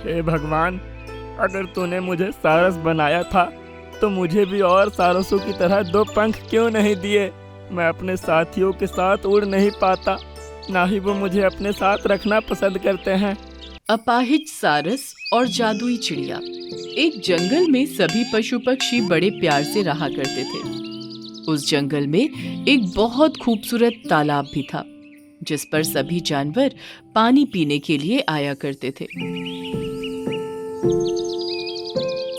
हे भगवान, अगर तूने मुझे सारस बनाया था तो मुझे भी और सारसों की तरह दो पंख क्यों नहीं दिए। मैं अपने साथियों के साथ उड़ नहीं पाता, ना ही वो मुझे अपने साथ रखना पसंद करते हैं। अपाहिज सारस और जादुई चिड़िया। एक जंगल में सभी पशु पक्षी बड़े प्यार से रहा करते थे। उस जंगल में एक बहुत खूबसूरत तालाब भी था, जिस पर सभी जानवर पानी पीने के लिए आया करते थे।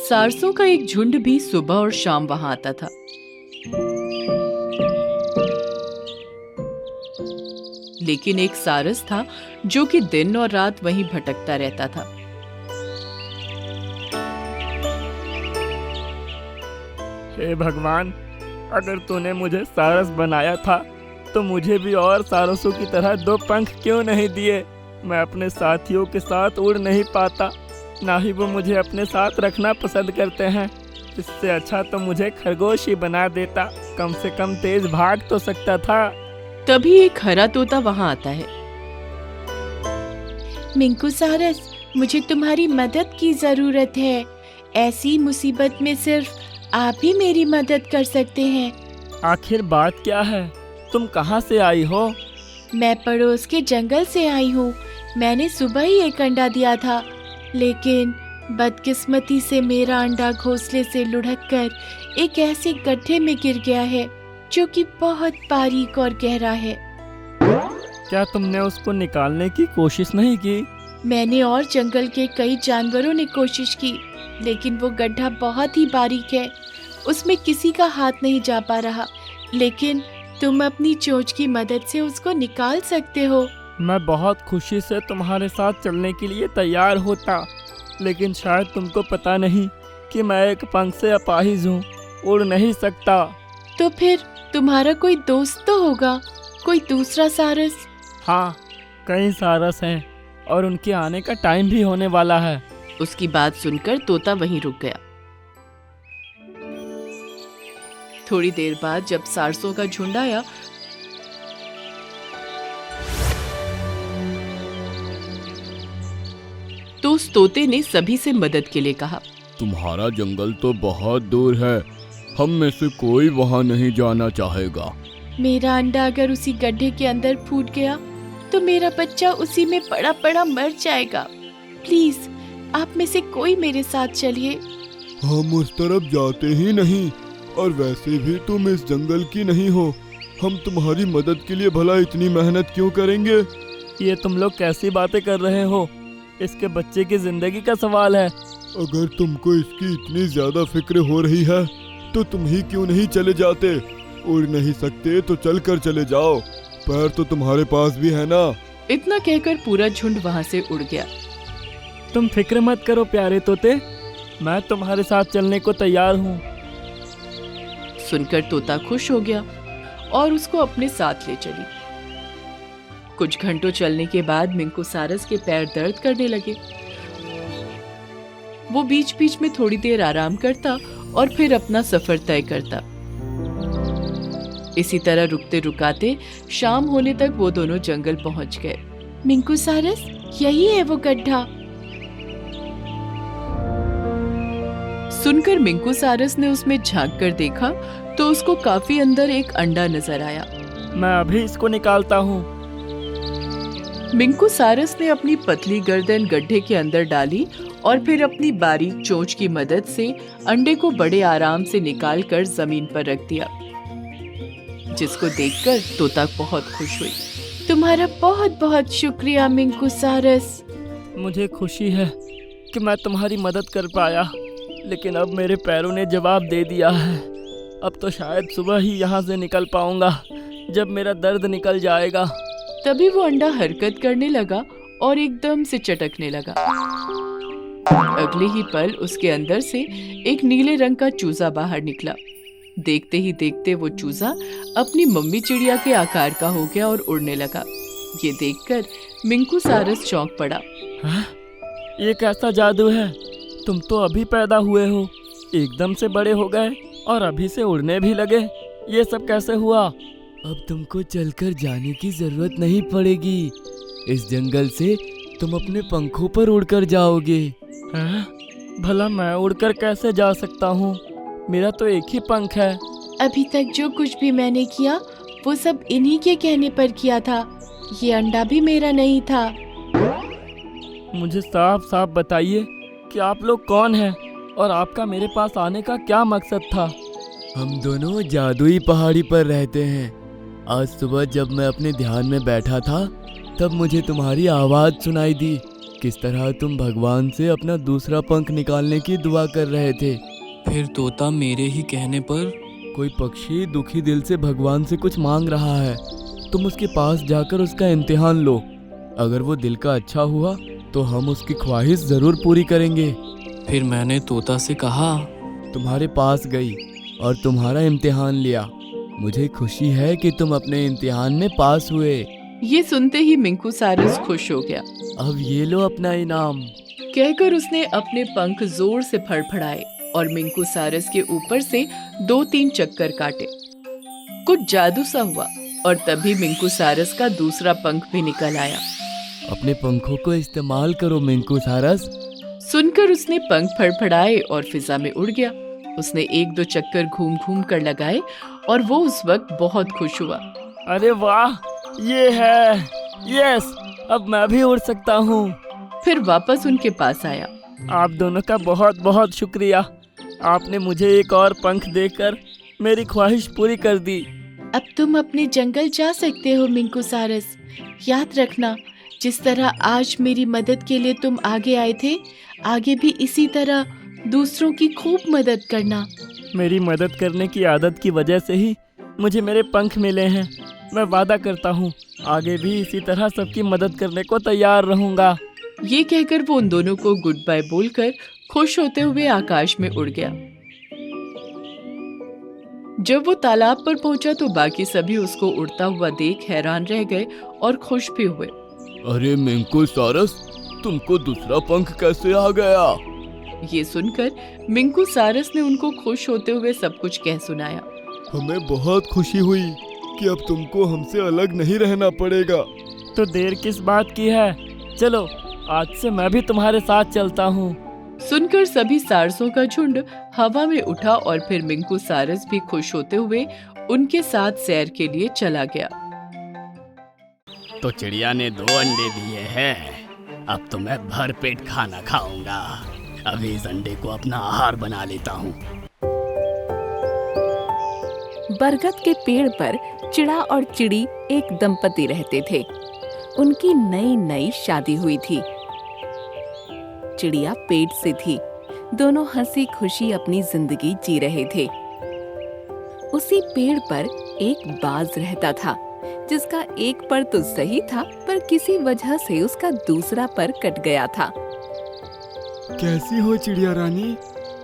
सारसों का एक झुंड भी सुबह और शाम वहां आता था। लेकिन एक सारस था जो कि दिन और रात वहीं भटकता रहता था। हे भगवान, अगर तूने मुझे सारस बनाया था तो मुझे भी और सारसों की तरह दो पंख क्यों नहीं दिए। मैं अपने साथियों के साथ उड़ नहीं पाता, ना ही वो मुझे अपने साथ रखना पसंद करते हैं। इससे अच्छा तो मुझे खरगोश ही बना देता, कम से कम तेज भाग तो सकता था। तभी एक हरा तोता वहां आता है। मिंकू सारस, मुझे तुम्हारी मदद की जरूरत है। ऐसी मुसीबत में सिर्फ आप ही मेरी मदद कर सकते हैं। आखिर बात क्या है? तुम कहाँ से आई हो? मैं पड़ोस के जंगल से आई हूँ। मैंने सुबह ही एक अंडा दिया था, लेकिन बदकिस्मती से मेरा अंडा घोंसले से लुढ़ककर एक ऐसे गड्ढे में गिर गया है जो कि बहुत बारीक और गहरा है। क्या तुमने उसको निकालने की कोशिश नहीं की? मैंने और जंगल के कई जानवरों ने कोशिश की, लेकिन वो गड्ढा बहुत ही बारीक है। उसमें किसी का हाथ नहीं जा पा रहा। लेकिन तुम अपनी चोंच की मदद से उसको निकाल सकते हो। मैं बहुत खुशी से तुम्हारे साथ चलने के लिए तैयार होता, लेकिन शायद तुमको पता नहीं कि मैं एक पंख से अपाहिज हूँ, उड़ नहीं सकता। तो फिर तुम्हारा कोई दोस्त तो होगा, कोई दूसरा सारस? हाँ, कई सारस हैं और उनके आने का टाइम भी होने वाला है। उसकी बात सुनकर तोता वहीं रुक गया। थोड़ी देर बाद जब सारसों का झुंड आया तो उस तोते ने सभी से मदद के लिए कहा। तुम्हारा जंगल तो बहुत दूर है, हम में से कोई वहाँ नहीं जाना चाहेगा। मेरा अंडा अगर उसी गड्ढे के अंदर फूट गया तो मेरा बच्चा उसी में पड़ा पड़ा मर जाएगा। प्लीज, आप में से कोई मेरे साथ चलिए। हम उस तरफ जाते ही नहीं, और वैसे भी तुम इस जंगल की नहीं हो। हम तुम्हारी मदद के लिए भला इतनी मेहनत क्यों करेंगे? ये तुम लोग कैसी बातें कर रहे हो? इसके बच्चे की जिंदगी का सवाल है। अगर तुमको इसकी इतनी ज्यादा फिक्र हो रही है तो तुम ही क्यों नहीं चले जाते? उड़ नहीं सकते तो चल कर चले जाओ, पैर तो तुम्हारे पास भी है ना। इतना कहकर पूरा झुंड वहां से उड़ गया। तुम फिक्र मत करो प्यारे तोते, मैं तुम्हारे साथ चलने को तैयार हूँ। सुनकर तोता खुश हो गया और उसको अपने साथ ले चली। कुछ घंटों चलने के बाद मिंकू सारस के पैर दर्द करने लगे। वो बीच बीच में थोड़ी देर आराम करता और फिर अपना सफर तय करता। इसी तरह रुकते रुकाते शाम होने तक वो दोनों जंगल पहुंच गए। मिंकू सारस, यही है वो गड्ढा। सुनकर मिंकू सारस ने उसमें झांक कर देखा तो उसको काफी अंदर एक अंडा नजर आया। मैं अभी इसको निकालता हूँ। मिंकू सारस ने अपनी पतली गर्दन गड्ढे के अंदर डाली और फिर अपनी बारीक चोंच की मदद से अंडे को बड़े आराम से निकालकर जमीन पर रख दिया, जिसको देखकर तोता बहुत खुश हुई। तुम्हारा बहुत बहुत शुक्रिया मिंकू सारस। मुझे खुशी है कि मैं तुम्हारी मदद कर पाया, लेकिन अब मेरे पैरों ने जवाब दे दिया है। अब तो शायद सुबह ही यहाँ से निकल पाऊंगा, जब मेरा दर्द निकल जाएगा। तभी वो अंडा हरकत करने लगा और एकदम से चटकने लगा। अगले ही पल उसके अंदर से एक नीले रंग का चूजा बाहर निकला। देखते ही देखते वो चूजा अपनी मम्मी चिड़िया के आकार का हो गया और उड़ने लगा। ये देखकर मिंकू सारस चौंक पड़ा। हाँ? ये कैसा जादू है? तुम तो अभी पैदा हुए हो, एकदम से बड़े हो गए और अभी से उड़ने भी लगे। ये सब कैसे हुआ? अब तुमको चलकर जाने की जरूरत नहीं पड़ेगी। इस जंगल से तुम अपने पंखों पर उड़कर जाओगे। हैं? भला मैं उड़कर कैसे जा सकता हूँ? मेरा तो एक ही पंख है। अभी तक जो कुछ भी मैंने किया वो सब इन्हीं के कहने पर किया था। ये अंडा भी मेरा नहीं था। मुझे साफ साफ बताइए कि आप लोग कौन हैं और आपका मेरे पास आने का क्या मकसद था? हम दोनों जादुई पहाड़ी पर रहते हैं। आज सुबह जब मैं अपने ध्यान में बैठा था तब मुझे तुम्हारी आवाज़ सुनाई दी। किस तरह तुम भगवान से अपना दूसरा पंख निकालने की दुआ कर रहे थे। फिर तोता मेरे ही कहने पर कोई पक्षी दुखी दिल से भगवान से कुछ मांग रहा है। तुम उसके पास जाकर उसका इम्तिहान लो। अगर वो दिल का अच्छा हुआ तो हम उसकी ख्वाहिश ज़रूर पूरी करेंगे। फिर मैंने तोता से कहा, तुम्हारे पास गई और तुम्हारा इम्तिहान लिया। मुझे खुशी है कि तुम अपने इम्तिहान में पास हुए। ये सुनते ही मिंकू सारस खुश हो गया। अब ये लो अपना इनाम। कहकर उसने अपने पंख जोर से फड़फड़ाए और मिंकू सारस के ऊपर से 2-3 चक्कर काटे। कुछ जादू सा हुआ और तभी मिंकू सारस का दूसरा पंख भी निकल आया। अपने पंखों को इस्तेमाल करो मिंकू सारस। सुनकर उसने पंख फड़फड़ाए और फिजा में उड़ गया। उसने 1-2 चक्कर घूम घूम कर लगाए और वो उस वक्त बहुत खुश हुआ। अरे वाह, ये है, यस, अब मैं भी उड़ सकता हूँ। फिर वापस उनके पास आया। आप दोनों का बहुत बहुत शुक्रिया। आपने मुझे एक और पंख देकर मेरी ख्वाहिश पूरी कर दी। अब तुम अपने जंगल जा सकते हो मिंकू सारस। याद रखना, जिस तरह आज मेरी मदद के लिए तुम आगे आए थे, आगे भी इसी तरह दूसरों की खूब मदद करना। मेरी मदद करने की आदत की वजह से ही मुझे मेरे पंख मिले हैं। मैं वादा करता हूँ आगे भी इसी तरह सबकी मदद करने को तैयार रहूँगा। ये कहकर वो उन दोनों को गुड बाय बोलकर खुश होते हुए आकाश में उड़ गया। जब वो तालाब पर पहुंचा तो बाकी सभी उसको उड़ता हुआ देख हैरान रह गए और खुश भी हुए। अरे मिंकू सारस, तुमको दूसरा पंख कैसे आ गया? ये सुनकर मिंकू सारस ने उनको खुश होते हुए सब कुछ कह सुनाया। हमें बहुत खुशी हुई कि अब तुमको हमसे अलग नहीं रहना पड़ेगा। तो देर किस बात की है? चलो आज से मैं भी तुम्हारे साथ चलता हूँ। सुनकर सभी सारसों का झुंड हवा में उठा और फिर मिंकू सारस भी खुश होते हुए उनके साथ सैर के लिए चला गया। तो चिड़िया ने 2 अंडे दिए हैं। अब तो मैं भर पेट खाना खाऊंगा। अभी इस अंडे को अपना आहार बना लेता हूँ। बरगद के पेड़ पर चिड़ा और चिड़ी एक दंपति रहते थे। उनकी नई नई शादी हुई थी। चिड़िया पेट से थी। दोनों हंसी खुशी अपनी जिंदगी जी रहे थे। उसी पेड़ पर एक बाज रहता था जिसका एक पर तो सही था, पर किसी वजह से उसका दूसरा पर कट गया था। कैसी हो चिड़िया रानी?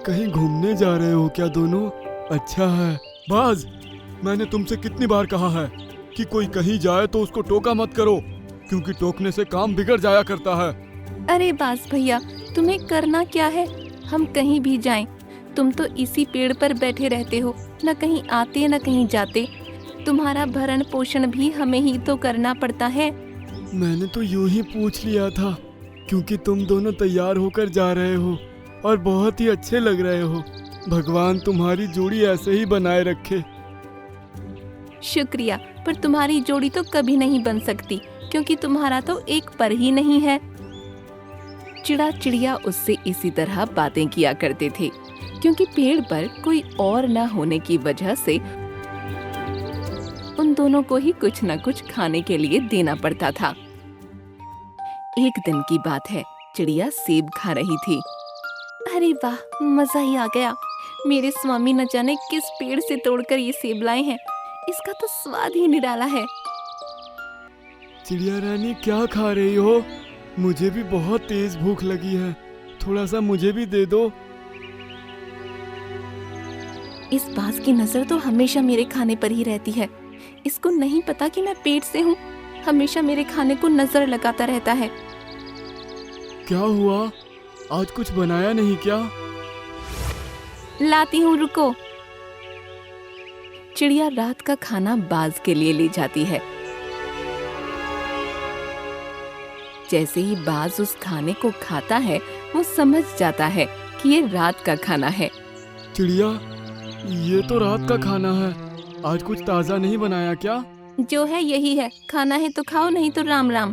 कहीं घूमने जा रहे हो क्या दोनों? अच्छा है। बाज, मैंने तुमसे कितनी बार कहा है कि कोई कहीं जाए तो उसको टोका मत करो, क्योंकि टोकने से काम बिगड़ जाया करता है। अरे बाज भैया, तुम्हें करना क्या है? हम कहीं भी जाएं, तुम तो इसी पेड़ पर बैठे रहते हो, न कहीं आते न कहीं जाते। तुम्हारा भरण पोषण भी हमें ही तो करना पड़ता है। मैंने तो यूं ही पूछ लिया था, क्योंकि तुम दोनों तैयार होकर जा रहे हो और बहुत ही अच्छे लग रहे हो। भगवान तुम्हारी जोड़ी ऐसे ही बनाए रखे। शुक्रिया, पर तुम्हारी जोड़ी तो कभी नहीं बन सकती, क्योंकि तुम्हारा तो एक पर ही नहीं है। चिड़ा चिड़िया उससे इसी तरह बातें किया करते थे, क्योंकि पेड़ पर कोई और न होने की वजह से उन दोनों को ही कुछ न कुछ खाने के लिए देना पड़ता था। एक दिन की बात है, चिड़िया सेब खा रही थी। अरे वाह, मजा ही आ गया। मेरे स्वामी न जाने किस पेड़ से तोड़कर ये सेब लाए हैं। इसका तो स्वाद ही निराला है। चिड़िया रानी, क्या खा रही हो? मुझे भी बहुत तेज भूख लगी है, थोड़ा सा मुझे भी दे दो। इस बाज की नजर तो हमेशा मेरे खाने पर ही रहती है। इसको नहीं पता कि मैं पेट से हूँ। हमेशा मेरे खाने को नजर लगाता रहता है। क्या हुआ? आज कुछ बनाया नहीं क्या? लाती हूँ, रुको। चिड़िया रात का खाना बाज के लिए ले जाती है। जैसे ही बाज उस खाने को खाता है वो समझ जाता है कि ये रात का खाना है। चिड़िया, ये तो रात का खाना है। आज कुछ ताज़ा नहीं बनाया क्या? जो है यही है, खाना है तो खाओ, नहीं तो राम राम।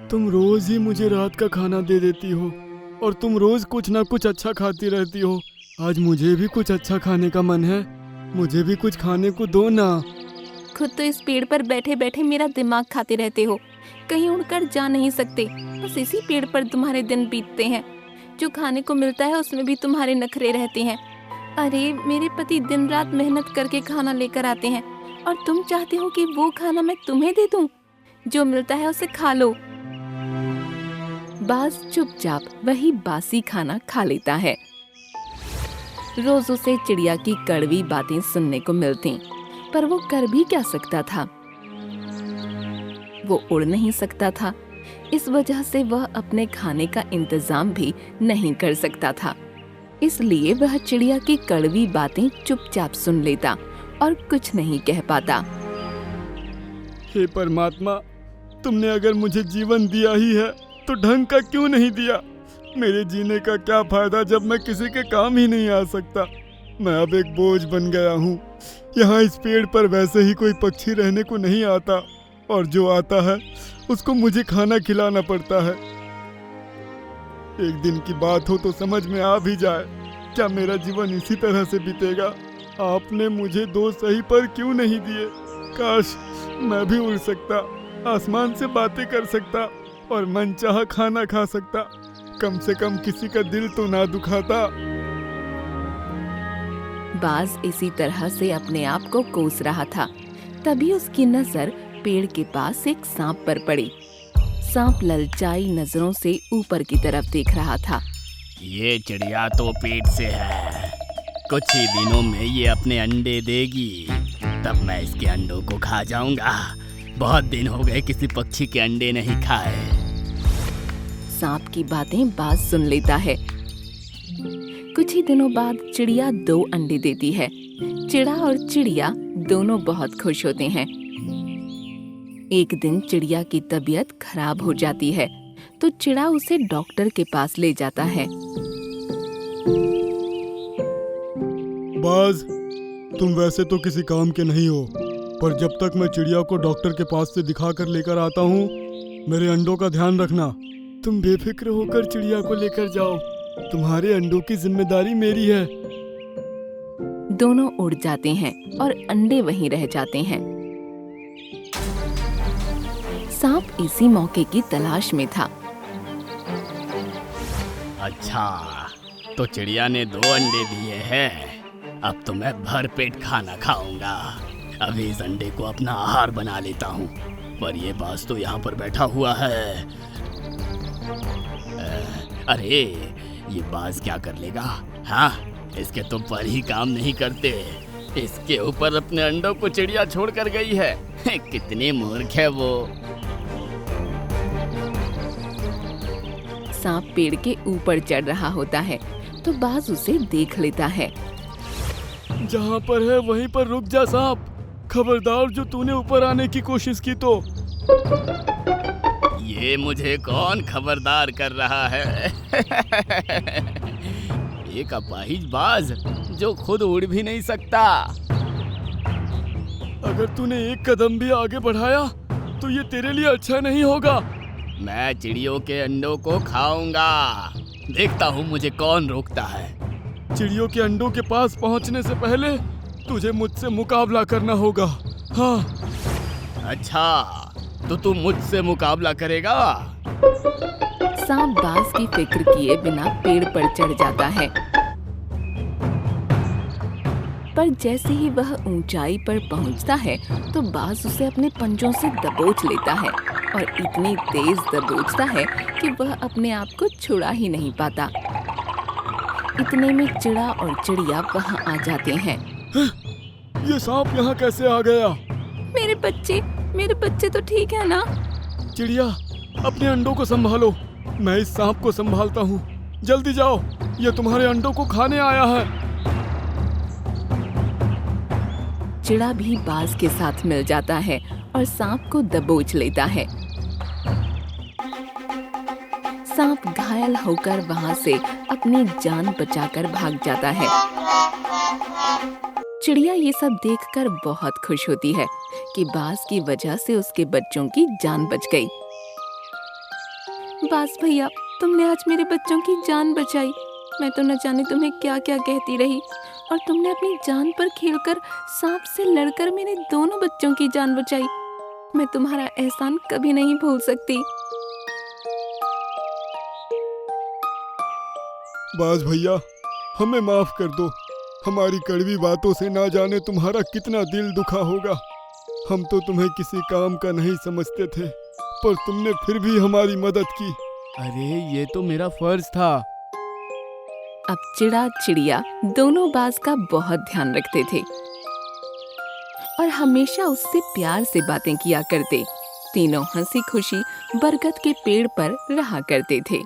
तुम रोज ही मुझे रात का खाना दे देती हो और तुम रोज कुछ ना कुछ अच्छा खाती रहती हो। आज मुझे भी कुछ अच्छा खाने का मन है, मुझे भी कुछ खाने को दो ना। खुद तो इस पेड़ पर बैठे बैठे मेरा दिमाग खाते रहते हो, कहीं उड़कर जा नहीं सकते। बस इसी पेड़ पर तुम्हारे दिन बीतते हैं। जो खाने को मिलता है उसमें भी तुम्हारे नखरे रहते हैं। अरे मेरे पति दिन रात मेहनत करके खाना लेकर आते हैं और तुम चाहते हो कि वो खाना मैं तुम्हें दे दूं? जो मिलता है उसे खा लो। बाज चुपचाप वही बासी खाना खा लेता है। रोज उसे चिड़िया की कड़वी बातें सुनने को मिलती, पर वो कर भी क्या सकता था। वो उड़ नहीं सकता था, इस वजह से वह अपने खाने का इंतजाम भी नहीं कर सकता था। इसलिए वह चिड़िया की कड़वी बातें चुपचाप सुन लेता और कुछ नहीं कह पाता। हे परमात्मा, तुमने अगर मुझे जीवन दिया ही है तो ढंग का क्यों नहीं दिया? मेरे जीने का क्या फायदा जब मैं किसी के काम ही नहीं आ सकता। मैं अब एक बोझ बन गया हूँ। यहाँ इस पेड़ पर वैसे ही कोई पक्षी रहने को नहीं आता और जो आता है उसको मुझे खाना खिलाना पड़ता है। एक दिन की बात हो तो समझ में आ भी जाए, क्या मेरा जीवन इसी तरह से बीतेगा? आपने मुझे 2 सही पर क्यों नहीं दिए? काश मैं भी उड़ सकता, आसमान से बातें कर सकता और मनचाहा खाना खा सकता। कम से कम किसी का दिल तो ना दुखाता। बाज इसी तरह से अपने आप को कोस रहा था। तभी उसकी नजर पेड़ के पास एक सांप पर पड़ी। सांप ललचाई नजरों से ऊपर की तरफ देख रहा था। ये चिड़िया तो पेट से है, कुछ ही दिनों में ये अपने अंडे देगी, तब मैं इसके अंडों को खा जाऊंगा। बहुत दिन हो गए किसी पक्षी के अंडे नहीं खाए। सांप की बातें बाज सुन लेता है। कुछ ही दिनों बाद चिड़िया 2 अंडे देती है। चिड़ा और चिड़िया दोनों बहुत खुश होते हैं। एक दिन चिड़िया की तबीयत खराब हो जाती है तो चिड़ा उसे डॉक्टर के पास ले जाता है। बाज, तुम वैसे तो किसी काम के नहीं हो, पर जब तक मैं चिड़िया को डॉक्टर के पास से दिखा कर लेकर आता हूँ, मेरे अंडों का ध्यान रखना। तुम बेफिक्र होकर चिड़िया को लेकर जाओ, तुम्हारे अंडों की जिम्मेदारी मेरी है। दोनों उड़ जाते हैं और अंडे वहीं रह जाते हैं। सांप इसी मौके की तलाश में था। अच्छा, तो चिड़िया ने 2 अंडे दिए हैं, अब तो मैं भर पेट खाना खाऊंगा। अभी इस अंडे को अपना आहार बना लेता हूँ। पर ये बाज तो यहाँ पर बैठा हुआ है। अरे ये बाज क्या कर लेगा? हाँ, इसके तो पर ही काम नहीं करते। इसके ऊपर अपने अंडों को चिड़िया छोड़ कर गई है। कितनी मूर्ख है वो। सांप पेड़ के ऊपर चढ़ रहा होता है तो बाज उसे देख लेता है। जहाँ पर है वहीं पर रुक जा सांप। खबरदार जो तूने ऊपर आने की कोशिश की तो। ये मुझे कौन खबरदार कर रहा है? एक अपाहिज बाज जो खुद उड़ भी नहीं सकता। अगर तूने एक कदम भी आगे बढ़ाया तो ये तेरे लिए अच्छा नहीं होगा। मैं चिड़ियों के अंडों को खाऊंगा। देखता हूँ मुझे कौन रोकता है। चिड़ियों के अंडों के पास पहुँचने से पहले तुझे मुझसे मुकाबला करना होगा। हाँ। अच्छा, तो तू मुझसे मुकाबला करेगा? सांप बाज की फिक्र किए बिना पेड़ पर चढ़ जाता है। पर जैसे ही वह ऊंचाई पर पहुंचता है तो बाज उसे अपने पंजों से दबोच लेता है और इतनी तेज दबोचता है कि वह अपने आप को छुड़ा ही नहीं पाता। इतने में चिड़ा और चिड़िया वहां आ जाते हैं। ये सांप यहाँ कैसे आ गया? मेरे बच्चे तो ठीक है ना? चिड़िया, अपने अंडों को संभालो, मैं इस सांप को संभालता हूँ। जल्दी जाओ, ये तुम्हारे अंडों को खाने आया है। चिड़ा भी बाज के साथ मिल जाता है और सांप को दबोच लेता है। सांप घायल होकर वहां से अपनी जान बचाकर भाग जाता है। चिड़िया ये सब देखकर बहुत खुश होती है कि बाज की वजह से उसके बच्चों की जान बच गई। बाज भैया, तुमने आज मेरे बच्चों की जान बचाई। मैं तो न जाने तुम्हें क्या क्या कहती रही, और तुमने अपनी जान पर खेलकर सांप से लड़कर मेरे दोनों बच्चों की जान बचाई। मैं तुम्हारा एहसान कभी नहीं भूल सकती। बाज भैया, हमें माफ कर दो। हमारी कड़वी बातों से ना जाने तुम्हारा कितना दिल दुखा होगा। हम तो तुम्हें किसी काम का नहीं समझते थे, पर तुमने फिर भी हमारी मदद की। अरे ये तो मेरा फर्ज था। अब चिड़ा चिड़िया दोनों बाज का बहुत ध्यान रखते थे और हमेशा उससे प्यार से बातें किया करते। तीनों हंसी खुशी बरगद के पेड़ पर रहा करते थे।